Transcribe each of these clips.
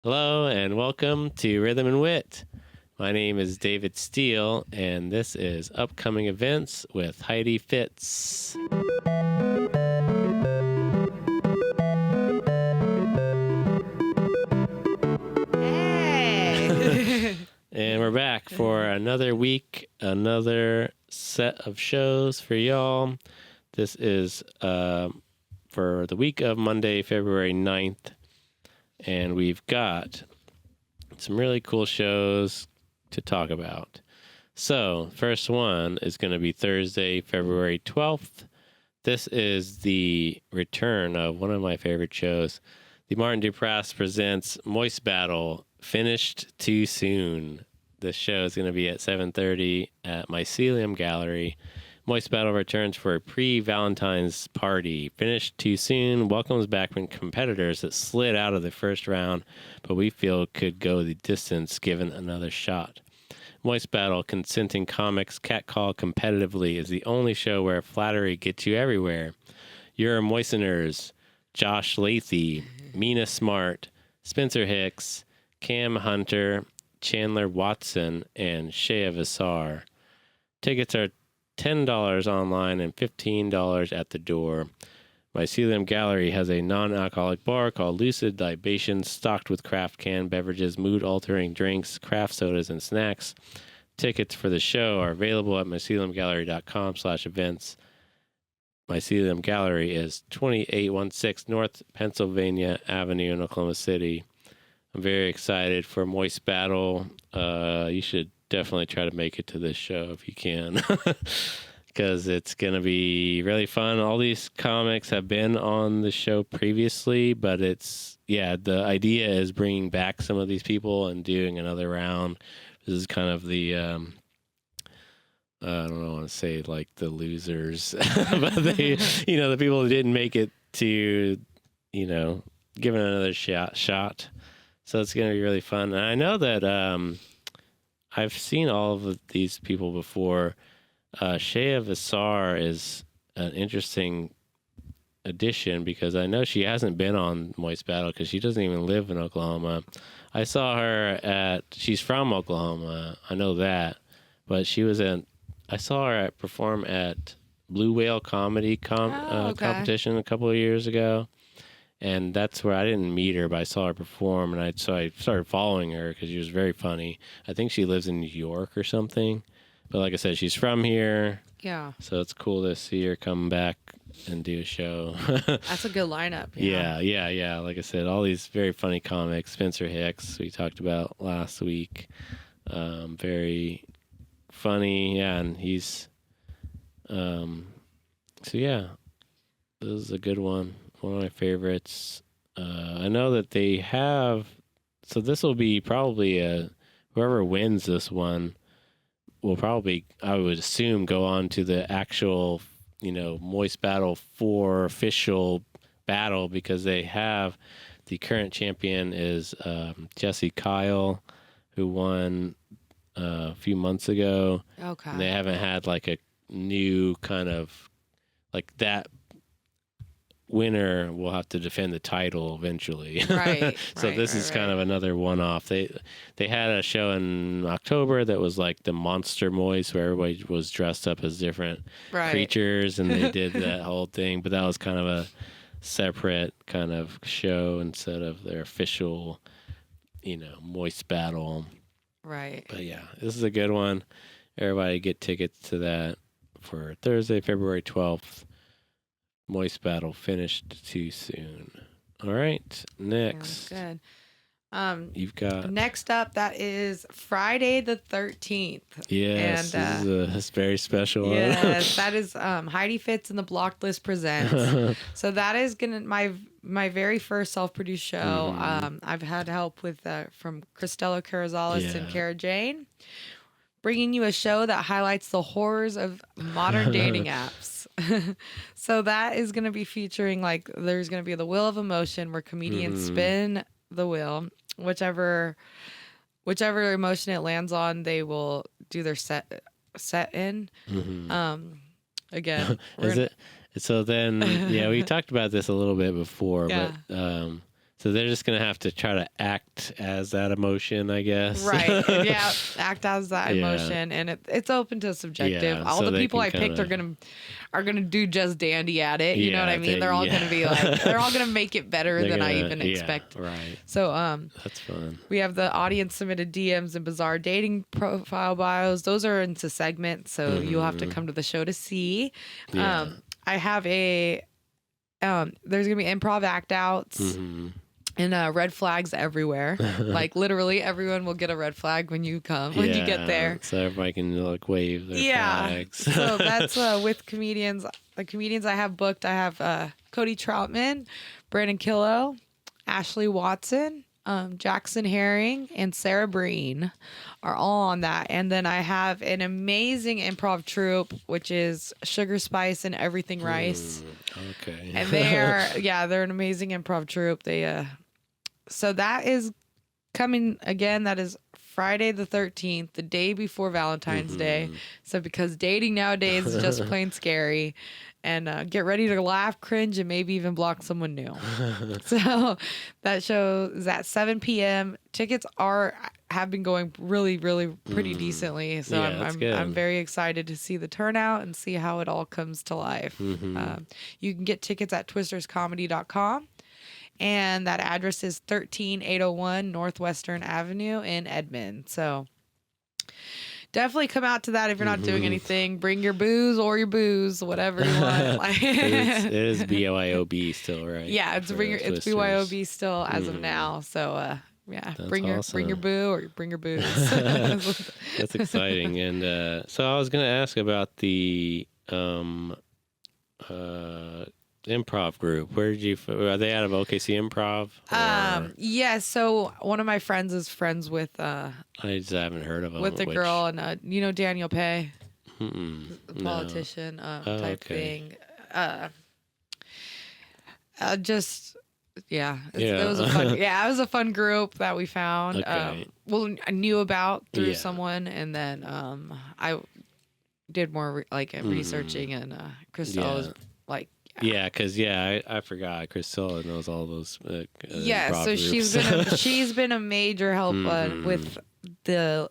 Hello and welcome to Rhythm and Wit. My name is David Steele, and this is Upcoming Events with Heidi Fitz. Hey! And we're back for another week, another set of shows for y'all. This is for the week of Monday, February 9th. And we've got some really cool shows to talk about. So, first one is going to be Thursday, February 12th. This is the return of one of my favorite shows. The Martin Duprass presents Moist Battle, Finished Too Soon. This show is going to be at 7:30 at Mycelium Gallery. Moist Battle returns for a pre-Valentine's party. Finished Too Soon welcomes back competitors that slid out of the first round, but we feel could go the distance given another shot. Moist Battle, consenting comics catcall competitively, is the only show where flattery gets you everywhere. Your moisteners, Josh Lathy, Mina Smart, Spencer Hicks, Cam Hunter, Chandler Watson, and Shea Vassar. Tickets are $10 online and $15 at the door. Mycelium Gallery has a non-alcoholic bar called Lucid Libations, stocked with craft canned beverages, mood-altering drinks, craft sodas, and snacks. Tickets for the show are available at myceliumgallery.com/events. Mycelium Gallery is 2816 North Pennsylvania Avenue in Oklahoma City. I'm very excited for Moist Battle. You should definitely try to make it to this show if you can, because it's going to be really fun. All these comics have been on the show previously, but the idea is bringing back some of these people and doing another round. This is kind of the, I don't want to say like the losers, but the people who didn't make it to, give it another shot. So it's going to be really fun. And I know that I've seen all of these people before. Shea Vassar is an interesting addition because I know she hasn't been on Moist Battle because she doesn't even live in Oklahoma. I saw her she's from Oklahoma, I know that, but I saw her perform at Blue Whale Comedy competition a couple of years ago. And that's where I didn't meet her, but I saw her perform, and so I started following her because she was very funny. I think she lives in New York or something. But like I said, she's from here. Yeah. So it's cool to see her come back and do a show. That's a good lineup. Yeah. Like I said, all these very funny comics. Spencer Hicks, we talked about last week. Very funny. Yeah, and he's... this is a good one. One of my favorites. I know that they have... So this will be probably whoever wins this one will probably, I would assume, go on to the actual, Moist Battle 4 official battle, because they have the current champion is Jesse Kyle, who won a few months ago. Okay. And they haven't had like a new kind of like that. Winner will have to defend the title eventually. Right. So this is kind of another one-off. They had a show in October that was like the Monster Moist, where everybody was dressed up as different creatures, and they did that whole thing. But that was kind of a separate kind of show instead of their official, Moist Battle. Right. But yeah, this is a good one. Everybody get tickets to that for Thursday, February 12th. Moist Battle, Finished Too Soon. All right, next. Good. You've got... Next up, that is Friday the 13th. Yes, and, this is a very special one. Yes, that is Heidi Fitz and the Blocked List presents. So that is my very first self-produced show. Mm-hmm. I've had help with from Cristela Carrizales and Cara Jane, bringing you a show that highlights the horrors of modern dating apps. So that is going to be featuring, there's going to be the Wheel of Emotion, where comedians spin the wheel. Whichever emotion it lands on, they will do their set in. Mm-hmm. Again, is it? So then, we talked about this a little bit before, but So they're just going to have to try to act as that emotion, I guess. Right. Yeah. Act as that emotion. And it's open to subjective. Yeah, all so the they people can I picked are gonna do just dandy at it. You know what I mean? They're all gonna be like, they're all gonna make it better than I even expect. Right. So that's fun. we have the audience submitted DMs and bizarre dating profile bios. Those are into segments, so you'll have to come to the show to see. Yeah. I have a there's gonna be improv act outs. And red flags everywhere. Like literally everyone will get a red flag when you come, when you get there. So everybody can like wave their flags. So that's with comedians. The comedians I have booked, I have Cody Troutman, Brandon Killo, Ashley Watson, Jackson Herring, and Sarah Breen are all on that. And then I have an amazing improv troupe, which is Sugar Spice and Everything Rice. Okay. And they're an amazing improv troupe. They so that is coming again. That is Friday the 13th, the day before Valentine's Day. So because dating nowadays is just plain scary. And get ready to laugh, cringe, and maybe even block someone new. So that show is at 7 p.m. Tickets have been going really, really pretty decently. So I'm very excited to see the turnout and see how it all comes to life. You can get tickets at twisterscomedy.com. And that address is 13801 Northwestern Avenue in Edmond. So definitely come out to that if you're not doing anything. Bring your booze or your booze, whatever you want. It is BYOB still, right? Yeah, it's BYOB still as of now. So bring your boo or bring your booze. That's exciting. And so I was going to ask about the improv group. Where did you? Are they out of OKC Improv? Yeah. So one of my friends is friends with. I just haven't heard of them. With the girl and Daniel Pay, the politician type thing. It was a fun. It was a fun group that we found. Okay. I knew about through someone, and then I did more researching, and Christelle was like. Yeah, because I forgot Christella knows all those. So groups. she's been a major help with the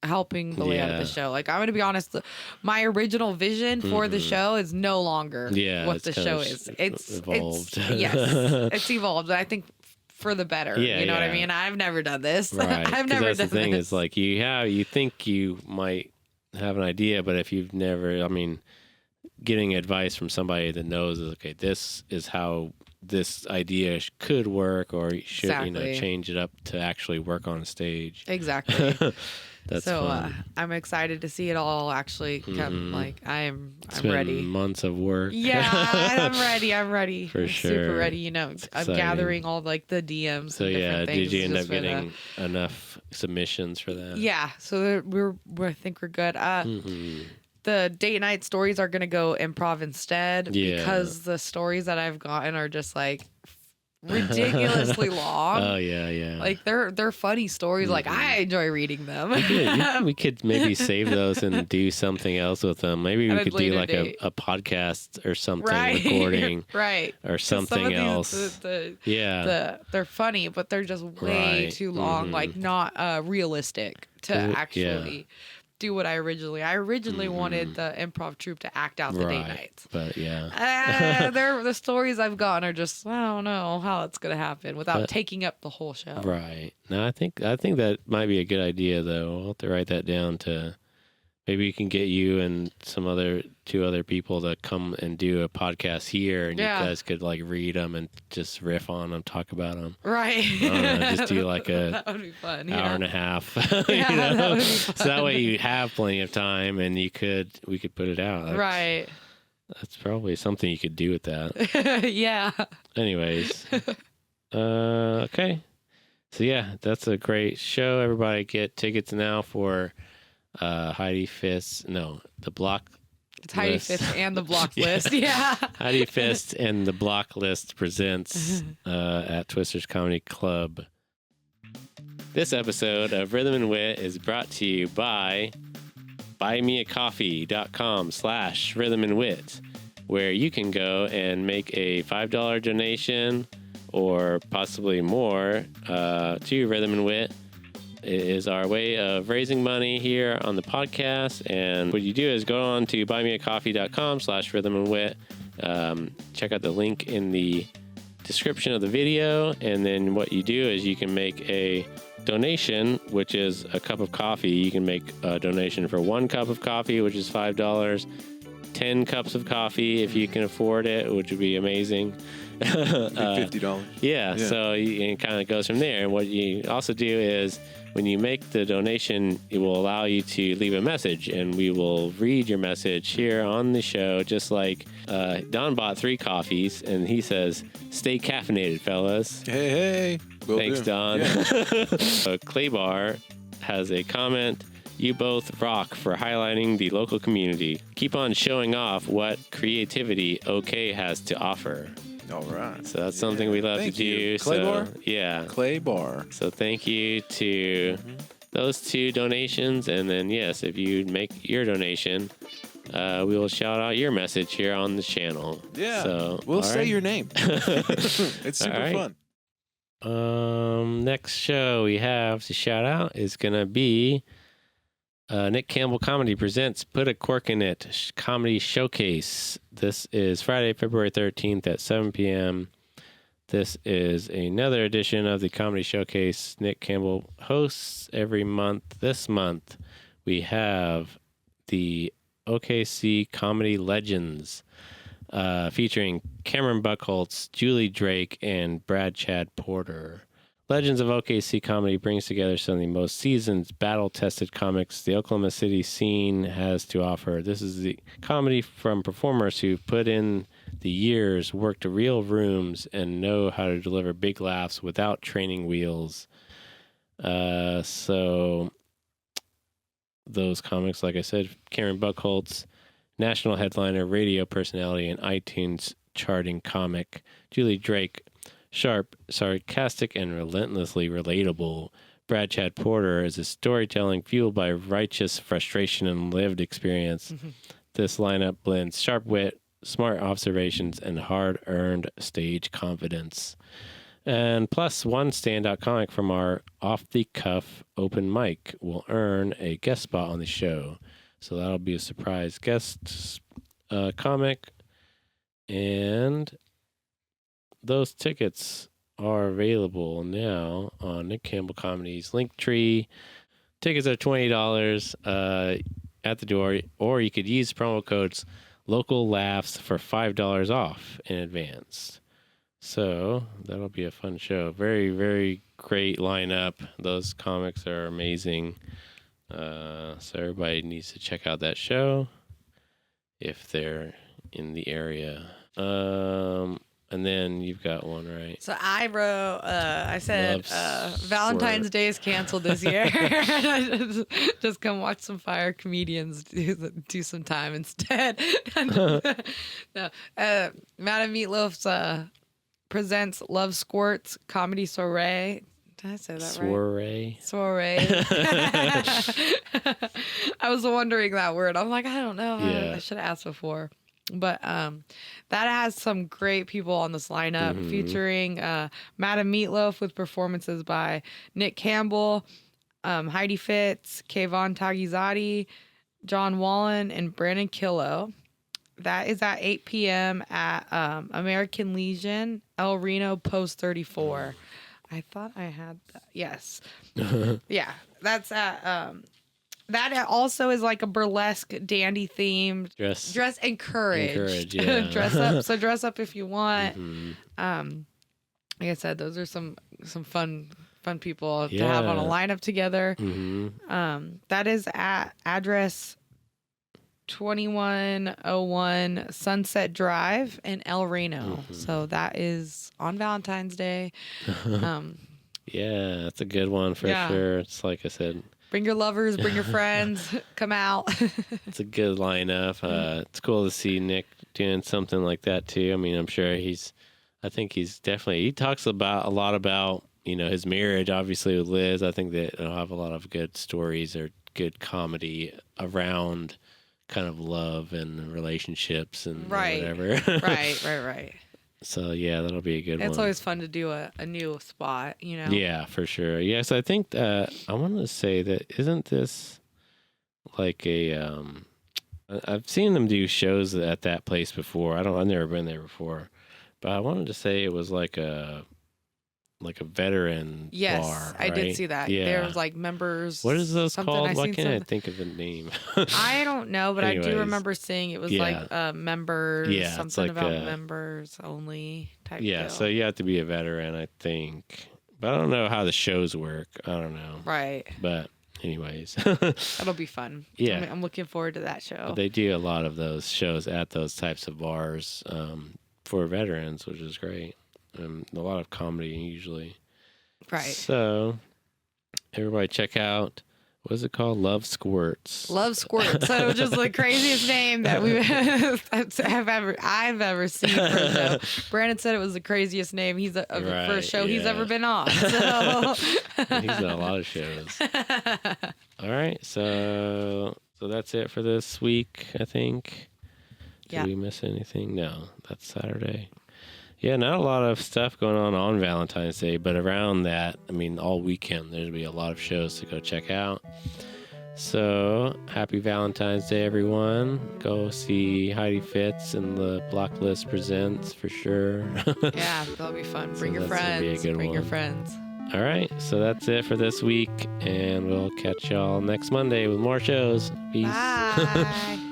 helping the way out of the show. Like I'm gonna be honest, my original vision for the show is no longer what the show is. It's evolved. It's evolved. I think for the better. You know what I mean? I've never done this. Right. I've never done this. That's the thing is like you think you might have an idea, but if you've never, getting advice from somebody that knows okay, this is how this idea could work, or you should change it up to actually work on a stage. Exactly. That's so fun. I'm excited to see it all actually come. Like I'm been ready. Months of work. Yeah, I'm ready. I'm ready. For sure. Super ready. I'm gathering all the DMs. So and different things did you end up getting enough submissions for that? Yeah. So I think we're good. The date night stories are going to go improv instead because the stories that I've gotten are just like ridiculously long. Oh yeah. Like they're funny stories. Like I enjoy reading them. We could maybe save those and do something else with them. Maybe we could do like a podcast or something, recording, or something else. They're funny, but they're just way too long. Like not realistic to actually. Do what I originally wanted the improv troupe to act out the date nights. But the stories I've gotten are just I don't know how it's gonna happen without taking up the whole show. Right. No, I think that might be a good idea though. I'll have to write that down to maybe you can get you and two other people to come and do a podcast here, and you guys could like read them and just riff on them, talk about them. Right. I don't know, just do like that would be fun. Hour and a half. That would be fun. So that way you have plenty of time, and we could put it out. Right. That's probably something you could do with that. Yeah. Anyways. Okay. So that's a great show. Everybody get tickets now for Heidi Fitz. No, the block. It's Heidi Fitz and the block list. Yeah. Heidi Fitz and the block list presents at Twisters Comedy Club. This episode of Rhythm and Wit is brought to you by buymeacoffee.com/rhythmandwit, where you can go and make a $5 donation or possibly more to Rhythm and Wit. It is our way of raising money here on the podcast. And what you do is go on to buymeacoffee.com/rhythmandwit. Check out the link in the description of the video. And then what you do is you can make a donation, which is a cup of coffee. You can make a donation for 1 cup of coffee, which is $5. 10 cups of coffee if you can afford it, which would be amazing. $50. Yeah, so it kind of goes from there. And what you also do is when you make the donation, it will allow you to leave a message, and we will read your message here on the show. Just like Don bought 3 coffees, and he says, "Stay caffeinated, fellas." Hey. Thanks, Don. Yeah. So Claybar has a comment. "You both rock for highlighting the local community. Keep on showing off what creativity OK has to offer." All right. So that's something we love to do. Claybar? So, yeah. Claybar. So thank you to those 2 donations. And then, yes, if you make your donation, we will shout out your message here on the channel. Yeah. So, we'll say your name. It's super fun. Next show we have to shout out is going to be Nick Campbell Comedy presents Put a Cork in It Comedy Showcase. This is Friday, February 13th at 7 p.m. This is another edition of the Comedy Showcase Nick Campbell hosts every month. This month, we have the OKC Comedy Legends featuring Cameron Buckholtz, Julie Drake, and Brad Chad Porter. Legends of OKC Comedy brings together some of the most seasoned, battle-tested comics the Oklahoma City scene has to offer. This is the comedy from performers who've put in the years, worked real rooms, and know how to deliver big laughs without training wheels. So those comics, like I said, Karen Buckholtz, national headliner, radio personality, and iTunes charting comic. Julie Drake, sharp, sarcastic, and relentlessly relatable. Brad Chad Porter is a storytelling fueled by righteous frustration and lived experience. This lineup blends sharp wit, smart observations, and hard-earned stage confidence. And plus, one standout comic from our off-the-cuff open mic will earn a guest spot on the show. So that'll be a surprise guest comic. And those tickets are available now on Nick Campbell Comedy's Linktree. Tickets are $20 at the door, or you could use promo codes Local Laughs for $5 off in advance. So that'll be a fun show. Very, very great lineup. Those comics are amazing. So everybody needs to check out that show if they're in the area. And then you've got one, right? So I wrote, I said, Valentine's Day is canceled this year. Just come watch some fire comedians do some time instead. No, Madam Meatloaf's presents Love Squirts Comedy Soiree. Did I say that right? Soiree. I was wondering that word. I'm like, I don't know. Yeah. I should have asked before. But that has some great people on this lineup, featuring Madam Meatloaf with performances by Nick Campbell, Heidi Fitz, Kayvon Tagizadi, John Wallen, and Brandon Killo. That is at 8 p.m. at American Legion, El Reno, Post 34. I thought I had that. Yes. Yeah, that's at... that also is like a burlesque dandy themed dress encouraged. Yeah. dress up if you want. Like I said, those are some fun people to have on a lineup together. That is at address 2101 Sunset Drive in El Reno. So that is on Valentine's Day. Yeah, that's a good one for sure. It's like I said, bring your lovers, bring your friends, come out. It's a good lineup. It's cool to see Nick doing something like that too. I mean, I'm sure he talks about a lot about, his marriage, obviously, with Liz. I think that he'll have a lot of good stories or good comedy around kind of love and relationships and whatever. Right. So yeah, that'll be a good one. It's always fun to do a new spot, you know? Yeah, for sure. Yes, I think I wanted to say that isn't this like a I've seen them do shows at that place before. I've never been there before. But I wanted to say it was like a veteran bar, I did right? see that. Yeah. There was like members. What is those called? Why can't I something. think of the name? I don't know, but Anyways, I do remember seeing it was like members, Yeah, something like about members only type Yeah, deal. so you have to be a veteran, I think. But I don't know how the shows work. I don't know. Right. But anyways. That'll be fun. Yeah. I'm looking forward to that show. They do a lot of those shows at those types of bars for veterans, which is great. A lot of comedy usually. Right. So everybody check out, what is it called? Love Squirts. Love Squirts. So which is the craziest name that I've ever seen for a show. Brandon said it was the craziest name for a show he's ever been on. So He's done a lot of shows. All right, so that's it for this week, I think. Did we miss anything? No, that's Saturday. Yeah, not a lot of stuff going on Valentine's Day, but around that, I mean, all weekend, there'll be a lot of shows to go check out. So, happy Valentine's Day, everyone. Go see Heidi Fitz and the Blocklist Presents for sure. Yeah, that'll be fun. Bring your friends. Your friends. All right, so that's it for this week, and we'll catch y'all next Monday with more shows. Peace. Bye.